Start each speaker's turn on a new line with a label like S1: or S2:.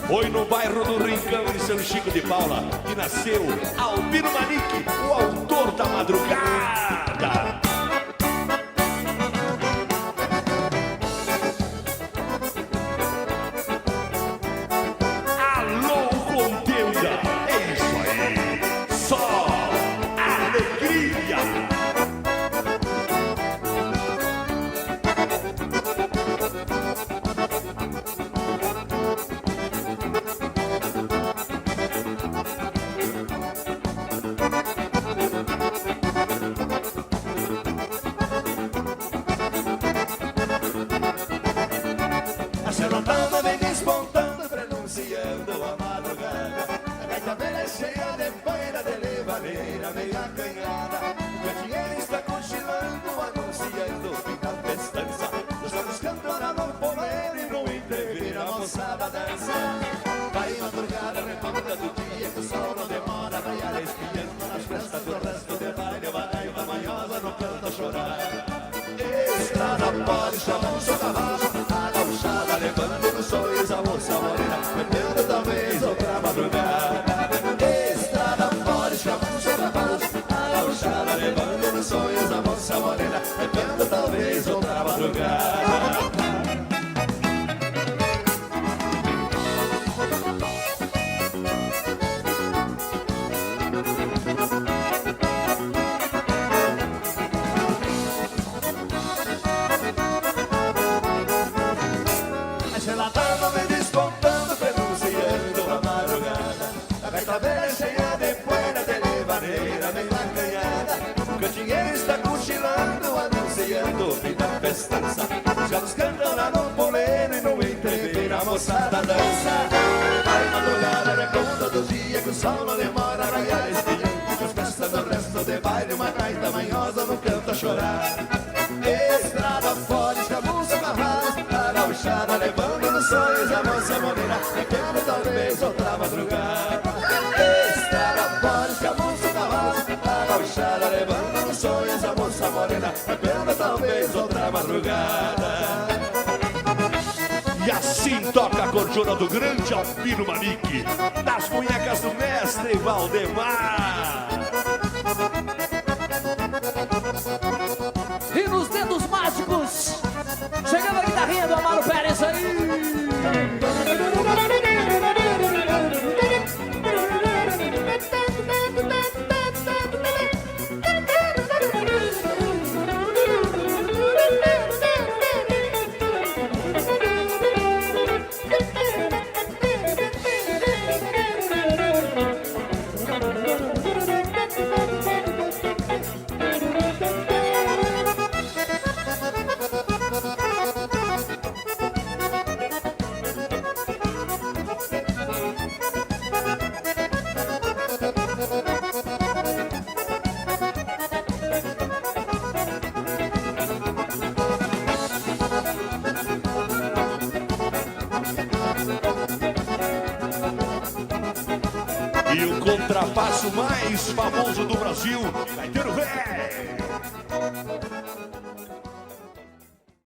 S1: Foi no bairro do Rincão, em São Chico de Paula, que nasceu Albino Manique, o autor da madrugada. Alô, contenda, é isso aí, só alegria.
S2: Vem despontando, prenunciando a madrugada. A gaita velha é cheia de poeira, de levadeira meio acanhada. O candeeiro está cochilando, anunciando o fim da festança. Nós estamos cantando no poleiro e no entreviro a moçada dança. Vai madrugada, reponta do dia, que o sol não demora. Vai a espiando nas festas do resto de baile. Vai gaita manhosa no canto a chorar. Estrada pode chamar o seu cavalo, a gauchada levando nos sonhos a moça morena, bebendo talvez outra madrugada. Estrada pode chamar o seu cavalo, a gauchada levando nos sonhos a moça morena, bebendo talvez outra madrugada. Ela vem despontando, prenunciando a madrugada. A gaita velha é cheia de poeira, de levadeira meio acanhada. O candeeiro está cochilando, anunciando o fim da festança. Os galos cantam lá no poleiro e no entreveiro a moçada dança. Vai madrugada, reconta do dia, que o sol não demora a raiar espinhando. As festas do resto de baile, uma gaita manhosa no canto a chorar. Estrada fora, escabuça o cavalo, a gauchada levando nos sonhos a moça morena, bebendo talvez outra madrugada. Estrada fora, escabuça o cavalo, a gauchada levando nos sonhos a moça morena, bebendo talvez outra madrugada.
S1: E assim toca a cordiona do grande Albino Manique, das munhecas do mestre Valdemar.
S3: E nos dedos mágicos, chegando a guitarrinha do Amaro Pérez aí.
S1: E o contrapasso mais famoso do Brasil, Gaiteiro Velho.